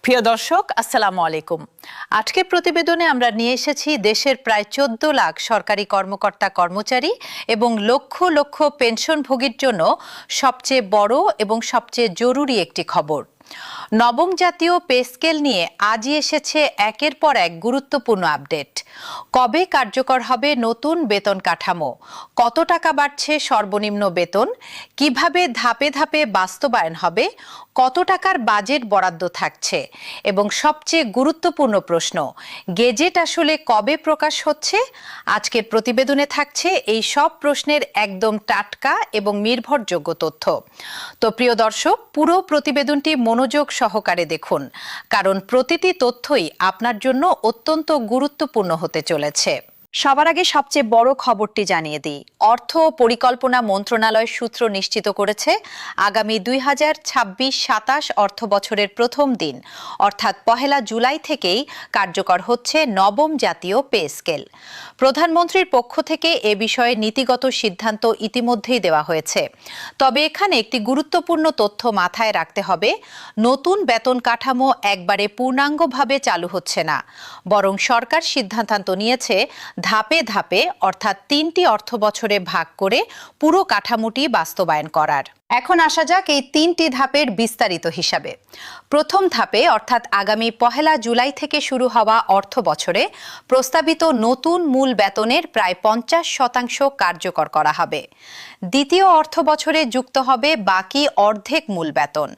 প্রিয় দর্শক, আসসালামু আলাইকুম। আজকের প্রতিবেদনে আমরা নিয়ে এসেছি দেশের প্রায় 14 লাখ সরকারি কর্মকর্তা কর্মচারী এবং লক্ষ লক্ষ পেনশনভোগীর জন্য সবচেয়ে বড় এবং সবচেয়ে জরুরি একটি খবর। নবম জাতীয় পে স্কেল নিয়ে আজই এসেছে একের পর এক গুরুত্বপূর্ণ আপডেট। কবে কার্যকর হবে নতুন বেতন কাঠামো, কত টাকা বাড়ছে সর্বনিম্ন বেতন, কিভাবে ধাপে ধাপে বাস্তবায়ন হবে, কত টাকার বাজেট বরাদ্দ থাকছে এবং সবচেয়ে গুরুত্বপূর্ণ প্রশ্ন, গেজেট আসলে কবে প্রকাশ হচ্ছে। আজকের প্রতিবেদনে থাকছে এই সব প্রশ্নের একদম টাটকা এবং নির্ভরযোগ্য তথ্য। তো প্রিয় দর্শক, পুরো প্রতিবেদনটি মনোযোগ সহকারে দেখুন, কারণ প্রতিটি তথ্যই আপনার জন্য অত্যন্ত গুরুত্বপূর্ণ হতে চলেছে। সবার আগে সবচেয়ে বড় খবরটি জানিয়ে দিই। অর্থ ও পরিকল্পনা মন্ত্রণালয় সূত্র নিশ্চিত করেছে আগামী 2026-27 অর্থ বছরের প্রথম দিন অর্থাৎ 1 জুলাই থেকেই কার্যকর হচ্ছে নবম জাতীয় পে স্কেল। প্রধানমন্ত্রীর পক্ষ থেকে এ বিষয়ে নীতিগত সিদ্ধান্ত ইতিমধ্যেই দেওয়া হয়েছে। তবে এখানে একটি গুরুত্বপূর্ণ তথ্য মাথায় রাখতে হবে। নতুন বেতন কাঠামো একবারে পূর্ণাঙ্গভাবে চালু হচ্ছে না, বরং সরকার সিদ্ধান্ত নিয়েছে ধাপে ধাপে অর্থাৎ 3টি অর্থ বছরে ভাগ করে পুরো কাঠামোটি বাস্তবায়ন করার। এখন আসা যাক এই 3টি ধাপের বিস্তারিত হিসাবে। প্রথম ধাপে অর্থাৎ আগামী 1 জুলাই থেকে শুরু হওয়া অর্থ বছরে প্রস্তাবিত নতুন মূল বেতনের প্রায় 50% কার্যকর করা হবে। দ্বিতীয় অর্থ বছরে যুক্ত হবে বাকি অর্ধেক মূল বেতন।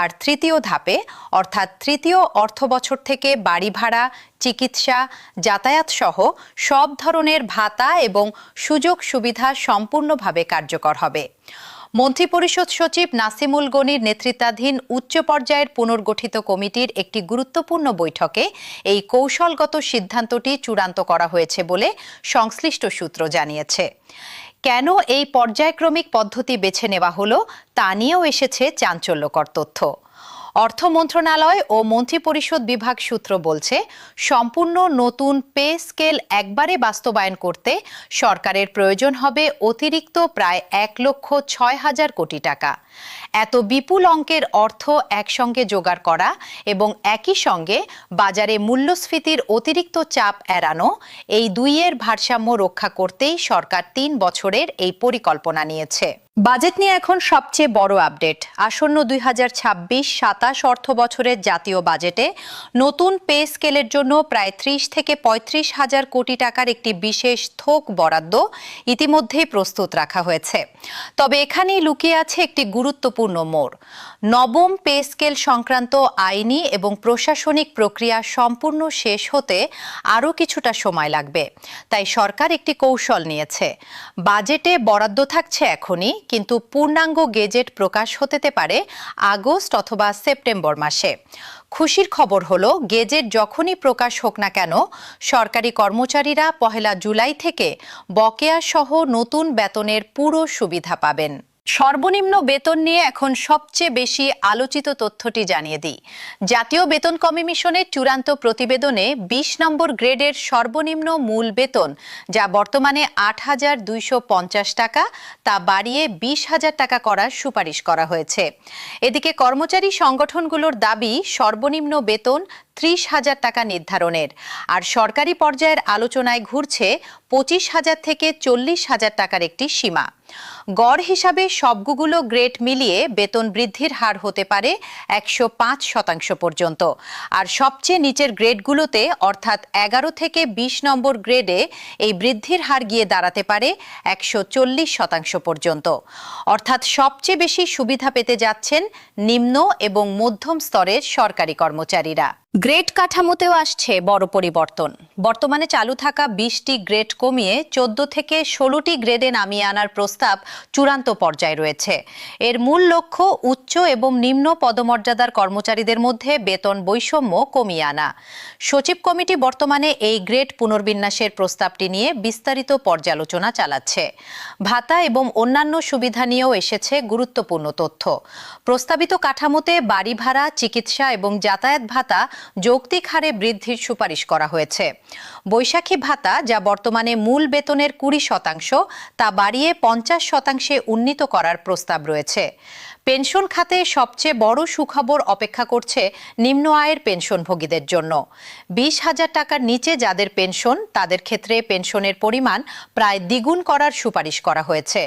আর তৃতীয় ধাপে অর্থাৎ তৃতীয় অর্থ বছর থেকে বাড়ি ভাড়া, চিকিৎসা, যাতায়াত সহ সব ধরনের ভাতা এবং সুযোগ সুবিধা সম্পূর্ণভাবে কার্যকর হবে। মন্ত্রিপরিষদ সচিব নাসিমুল গনির নেতৃত্বাধীন উচ্চ পর্যায়ের পুনর্গঠিত কমিটির একটি গুরুত্বপূর্ণ বৈঠকে এই কৌশলগত সিদ্ধান্তটি চূড়ান্ত করা হয়েছে বলে সংশ্লিষ্ট সূত্র জানিয়েছে। কেন এই পর্যায়ক্রমিক পদ্ধতি বেছে নেওয়া হলো তা নিয়েও এসেছে চাঞ্চল্যকর তথ্য। অর্থ মন্ত্রণালয় ও মন্ত্রিপরিষদ বিভাগ সূত্র বলছে, সম্পূর্ণ নতুন পে স্কেল একবারে বাস্তবায়ন করতে সরকারের প্রয়োজন হবে অতিরিক্ত প্রায় 1,06,000 কোটি টাকা। এত বিপুল অঙ্কের অর্থ একসঙ্গে জোগাড় করা এবং একই সঙ্গে বাজারে মূল্যস্ফীতির অতিরিক্ত চাপ এড়ানো, এই দুইয়ের ভারসাম্য রক্ষা করতেই সরকার 3 বছরের এই পরিকল্পনা নিয়েছে। বাজেট নিয়ে এখন সবচেয়ে বড় আপডেট। আসন্ন 2026-27 অর্থ বছরের জাতীয় বাজেটে নতুন পে স্কেলের জন্য প্রায় 30 থেকে 35,000 কোটি টাকার একটি বিশেষ থোক বরাদ্দ ইতিমধ্যেই প্রস্তুত রাখা হয়েছে। তবে এখানেই লুকিয়ে আছে একটি গুরুত্বপূর্ণ মোড়। নবম পে স্কেল সংক্রান্ত আইনি এবং প্রশাসনিক প্রক্রিয়া সম্পূর্ণ শেষ হতে আরও কিছুটা সময় লাগবে। তাই সরকার একটি কৌশল নিয়েছে। বাজেটে বরাদ্দ থাকছে এখনই, কিন্তু পূর্ণাঙ্গ গেজেট প্রকাশ হতে পারে আগস্ট অথবা সেপ্টেম্বর মাসে। খুশির খবর হলো, গেজেট যখনই প্রকাশ হোক না কেন, সরকারি কর্মচারীরা 1 জুলাই থেকে বকেয়া সহ নতুন বেতনের পুরো সুবিধা পাবেন। সর্বনিম্ন বেতন নিয়ে এখন সবচেয়ে বেশি আলোচিত তথ্যটি জানিয়ে দিই। জাতীয় বেতন কমিশনের চূড়ান্ত প্রতিবেদনে 20 নম্বর গ্রেডের সর্বনিম্ন মূল বেতন, যা বর্তমানে 8,250 টাকা, তা বাড়িয়ে 20,000 টাকা করার সুপারিশ করা হয়েছে। এদিকে কর্মচারী সংগঠনগুলোর দাবি সর্বনিম্ন বেতন 30,000 টাকা নির্ধারণের, আর সরকারি পর্যায়ের আলোচনায় ঘুরছে 25,000 থেকে 40,000 টাকার একটি সীমা। গড় হিসাবে সবগুলো গ্রেড মিলিয়ে বেতন বৃদ্ধির হার হতে পারে 105% পর্যন্ত। আর সবচেয়ে নিচের গ্রেডগুলোতে অর্থাৎ 11 থেকে 20 নম্বর গ্রেডে এই বৃদ্ধির হার গিয়ে দাঁড়াতে পারে 140% পর্যন্ত। অর্থাৎ সবচেয়ে বেশি সুবিধা পেতে যাচ্ছেন নিম্ন এবং মধ্যম স্তরের সরকারি কর্মচারীরা। গ্রেড কাঠামোতেও আসছে বড় পরিবর্তন। বর্তমানে চালু থাকা 20টি গ্রেড কমিয়ে 14 থেকে 16টি গ্রেডে নামিয়ে আনার প্রস্তাব চূড়ান্ত পর্যায়ে রয়েছে। এর মূল লক্ষ্য উচ্চ এবং নিম্ন পদমর্যাদার কর্মচারীদের মধ্যে বেতন বৈষম্য কমিয়ে আনা। সচিব কমিটি বর্তমানে এই গ্রেড পুনর্বিন্যাসের প্রস্তাবটি নিয়ে বিস্তারিত পর্যালোচনা চালাচ্ছে। ভাতা এবং অন্যান্য সুবিধা নিয়েও এসেছে গুরুত্বপূর্ণ তথ্য। প্রস্তাবিত কাঠামোতে বাড়ি ভাড়া, চিকিৎসা এবং যাতায়াত ভাতা যৌক্তিক হারে বৃদ্ধির সুপারিশ করা হয়েছে। বৈশাখী ভাতা, যা বর্তমানে মূল বেতনের 20%, তা বাড়িয়ে 50% উন্নীত করার প্রস্তাব রয়েছে। পেনশন খাতে সবচেয়ে বড় সুখবর অপেক্ষা করছে নিম্ন আয়ের পেনশনভোগীদের জন্য। 20,000 টাকার নিচে যাদের পেনশন, তাদের ক্ষেত্রে পেনশনের পরিমাণ প্রায় দ্বিগুণ করার সুপারিশ করা হয়েছে।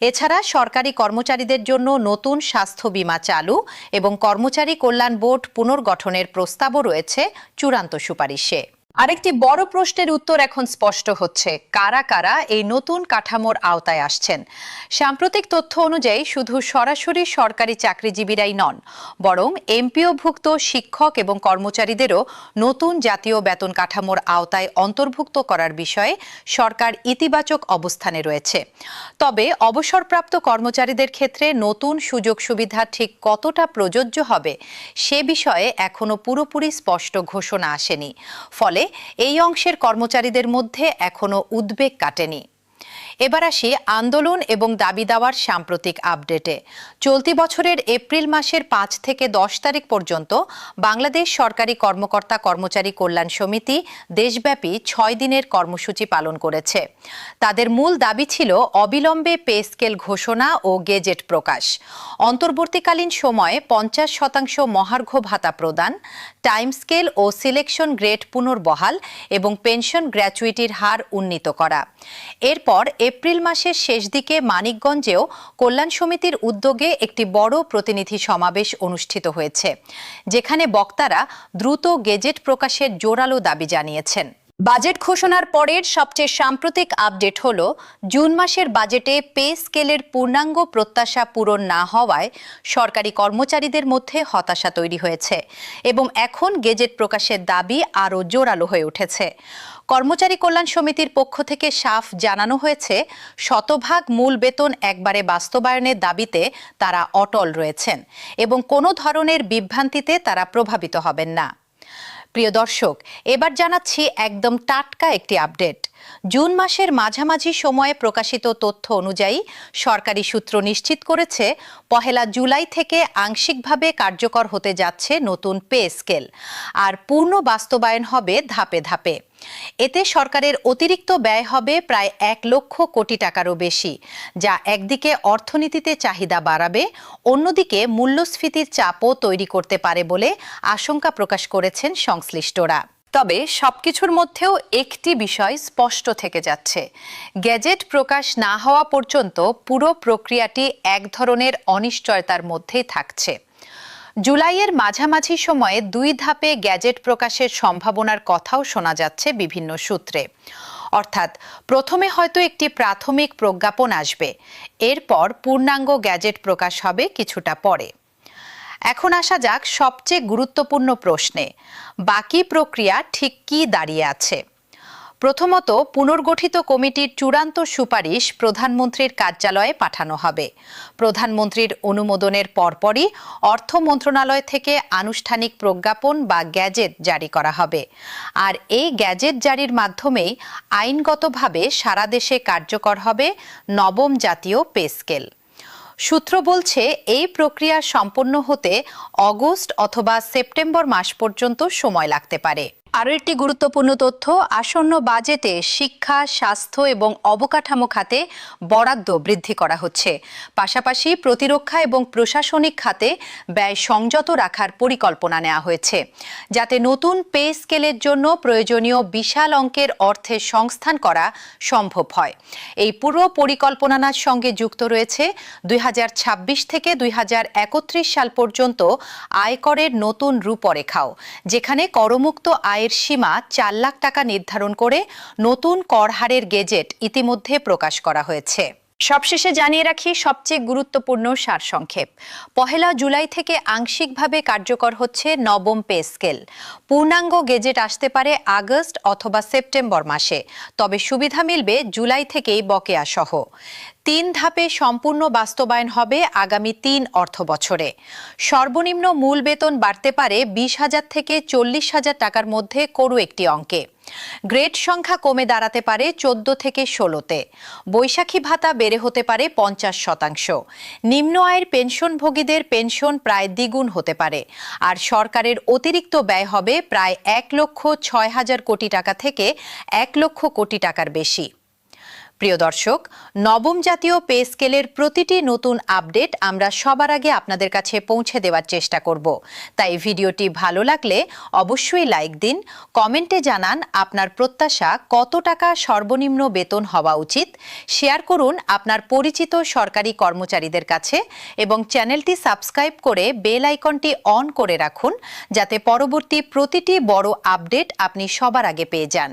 এছাড়া সরকারি কর্মচারীদের জন্য নতুন স্বাস্থ্য বীমা চালু এবং কর্মচারী কল্যাণ বোর্ড পুনর্গঠনের প্রস্তাবও রয়েছে চূড়ান্ত সুপারিশে। আরেকটি বড় প্রশ্নের উত্তর এখন স্পষ্ট হচ্ছে, কারা কারা এই নতুন কাঠামোর আওতায় আসছেন। সাম্প্রতিক তথ্য অনুযায়ী শুধু সরাসরি সরকারি চাকরিজীবীরাই নন, বরং এমপিওভুক্ত শিক্ষক এবং কর্মচারীদেরও নতুন জাতীয় বেতন কাঠামোর আওতায় অন্তর্ভুক্ত করার বিষয়ে সরকার ইতিবাচক অবস্থানে রয়েছে। তবে অবসরপ্রাপ্ত কর্মচারীদের ক্ষেত্রে নতুন সুযোগ সুবিধা ঠিক কতটা প্রযোজ্য হবে সে বিষয়ে এখনো পুরোপুরি স্পষ্ট ঘোষণা আসেনি। ফলে এই অংশের কর্মচারীদের মধ্যে এখনো উদ্বেগ কাটেনি। এবার আসি আন্দোলন এবং দাবি দেওয়ার সাম্প্রতিক আপডেটে। চলতি বছরের এপ্রিল মাসের 5 থেকে 10 তারিখ পর্যন্ত বাংলাদেশ সরকারি কর্মকর্তা কর্মচারী কল্যাণ সমিতি দেশব্যাপী 6 দিনের কর্মসূচি পালন করেছে। তাদের মূল দাবি ছিল অবিলম্বে পে স্কেল ঘোষণা ও গেজেট প্রকাশ, অন্তর্বর্তীকালীন সময়ে 50% মহার্ঘ ভাতা প্রদান, টাইম স্কেল ও সিলেকশন গ্রেড পুনর্বহাল এবং পেনশন গ্র্যাচুইটির হার উন্নীত করা। এরপর এপ্রিল মাসের শেষ দিকে মানিকগঞ্জেও কল্যাণ সমিতির উদ্যোগে একটি বড় প্রতিনিধি সমাবেশ অনুষ্ঠিত হয়েছে, যেখানে বক্তারা দ্রুত গেজেট প্রকাশের জোরালো দাবি জানিয়েছেন। বাজেট ঘোষণার পরের সবচেয়ে সাম্প্রতিক আপডেট হল, জুন মাসের বাজেটে পে স্কেলের পূর্ণাঙ্গ প্রত্যাশা পূরণ না হওয়ায় সরকারি কর্মচারীদের মধ্যে হতাশা তৈরি হয়েছে এবং এখন গেজেট প্রকাশের দাবি আরও জোরালো হয়ে উঠেছে। কর্মচারী কল্যাণ সমিতির পক্ষ থেকে সাফ জানানো হয়েছে, শতভাগ মূল বেতন একবারে বাস্তবায়নের দাবিতে তারা অটল রয়েছেন এবং কোনো ধরনের বিভ্রান্তিতে তারা প্রভাবিত হবেন না। প্রিয় দর্শক, এবার জানাচ্ছি একদম টাটকা একটি আপডেট। জুন মাসের মাঝামাঝি সময়ে প্রকাশিত তথ্য অনুযায়ী সরকারি সূত্র নিশ্চিত করেছে, 1 জুলাই থেকে আংশিকভাবে কার্যকর হতে যাচ্ছে নতুন পে স্কেল, আর পূর্ণ বাস্তবায়ন হবে ধাপে ধাপে। এতে সরকারের অতিরিক্ত ব্যয় হবে প্রায় 1 লক্ষ কোটি টাকারও বেশি, যা একদিকে অর্থনীতিতে চাহিদা বাড়াবে, অন্যদিকে মূল্যস্ফীতির চাপও তৈরি করতে পারে বলে আশঙ্কা প্রকাশ করেছেন সংশ্লিষ্টরা। তবে সবকিছুর মধ্যেও একটি বিষয় স্পষ্ট থেকে যাচ্ছে, গেজেট প্রকাশ না হওয়া পর্যন্ত পুরো প্রক্রিয়াটি এক ধরনের অনিশ্চয়তার মধ্যেই থাকছে। জুলাইয়ের মাঝামাঝি সময়ে 2 ধাপে গ্যাজেট প্রকাশের সম্ভাবনার কথাও শোনা যাচ্ছে বিভিন্ন সূত্রে। অর্থাৎ প্রথমে হয়তো একটি প্রাথমিক প্রজ্ঞাপন আসবে, এরপর পূর্ণাঙ্গ গ্যাজেট প্রকাশ হবে কিছুটা পরে। এখন আসা যাক সবচেয়ে গুরুত্বপূর্ণ প্রশ্নে, বাকি প্রক্রিয়া ঠিক কী দাঁড়িয়ে আছে। প্রথমত, পুনর্গঠিত কমিটির চূড়ান্ত সুপারিশ প্রধানমন্ত্রীর কার্যালয়ে পাঠানো হবে। প্রধানমন্ত্রীর অনুমোদনের পরপরই অর্থ মন্ত্রণালয় থেকে আনুষ্ঠানিক প্রজ্ঞাপন বা গ্যাজেট জারি করা হবে, আর এই গ্যাজেট জারির মাধ্যমেই আইনগতভাবে সারা দেশে কার্যকর হবে নবম জাতীয় পে স্কেল। সূত্র বলছে, এই প্রক্রিয়া সম্পন্ন হতে অগস্ট অথবা সেপ্টেম্বর মাস পর্যন্ত সময় লাগতে পারে। আরও একটি গুরুত্বপূর্ণ তথ্য, আসন্ন বাজেটে শিক্ষা, স্বাস্থ্য এবং অবকাঠামো খাতে বরাদ্দ বৃদ্ধি করা হচ্ছে। পাশাপাশি প্রতিরক্ষা এবং প্রশাসনিক খাতে ব্যয় সংযত রাখার পরিকল্পনা নেওয়া হয়েছে, যাতে নতুন পে স্কেলের জন্য প্রয়োজনীয় বিশাল অঙ্কের অর্থের সংস্থান করা সম্ভব হয়। এই পুরো পরিকল্পনার সঙ্গে যুক্ত রয়েছে 2026 থেকে 2031 সাল পর্যন্ত আয়করের নতুন রূপরেখাও, যেখানে করমুক্ত আয়ের সীমা 4 লাখ টাকা নির্ধারণ করে নতুন কর হারের গেজেট ইতিমধ্যে প্রকাশ করা হয়েছে। সবশেষে জানিয়ে রাখি সবচেয়ে গুরুত্বপূর্ণ সারসংক্ষেপ। 1 জুলাই থেকে আংশিকভাবে কার্যকর হচ্ছে নবম পে স্কেল। পূর্ণাঙ্গ গেজেট আসতে পারে আগস্ট অথবা সেপ্টেম্বর মাসে, তবে সুবিধা মিলবে জুলাই থেকেই বকেয়া সহ। 3 ধাপে সম্পূর্ণ বাস্তবায়ন হবে আগামী 3 অর্থ বছরে। সর্বনিম্ন মূল বেতন বাড়তে পারে 20,000 থেকে 40,000 টাকার মধ্যে কোনো একটি অঙ্কে। গ্রেড সংখ্যা কমে দাঁড়াতে পারে 14 থেকে 16-তে। বৈশাখী ভাতা বেড়ে হতে পারে 50%। নিম্ন আয়ের পেনশনভোগীদের পেনশন প্রায় দ্বিগুণ হতে পারে, আর সরকারের অতিরিক্ত ব্যয় হবে প্রায় 1,06,000 কোটি টাকা থেকে 1 লক্ষ কোটি টাকার বেশি। প্রিয় দর্শক, নবম জাতীয় পে স্কেলের প্রতিটি নতুন আপডেট আমরা সবার আগে আপনাদের কাছে পৌঁছে দেওয়ার চেষ্টা করব। তাই ভিডিওটি ভালো লাগলে অবশ্যই লাইক দিন, কমেন্টে জানান আপনার প্রত্যাশা কত টাকা সর্বনিম্ন বেতন হওয়া উচিত, শেয়ার করুন আপনার পরিচিত সরকারি কর্মচারীদের কাছে এবং চ্যানেলটি সাবস্ক্রাইব করে বেল আইকনটি অন করে রাখুন যাতে পরবর্তী প্রতিটি বড় আপডেট আপনি সবার আগে পেয়ে যান।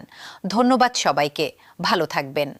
ধন্যবাদ সবাইকে, ভালো থাকবেন।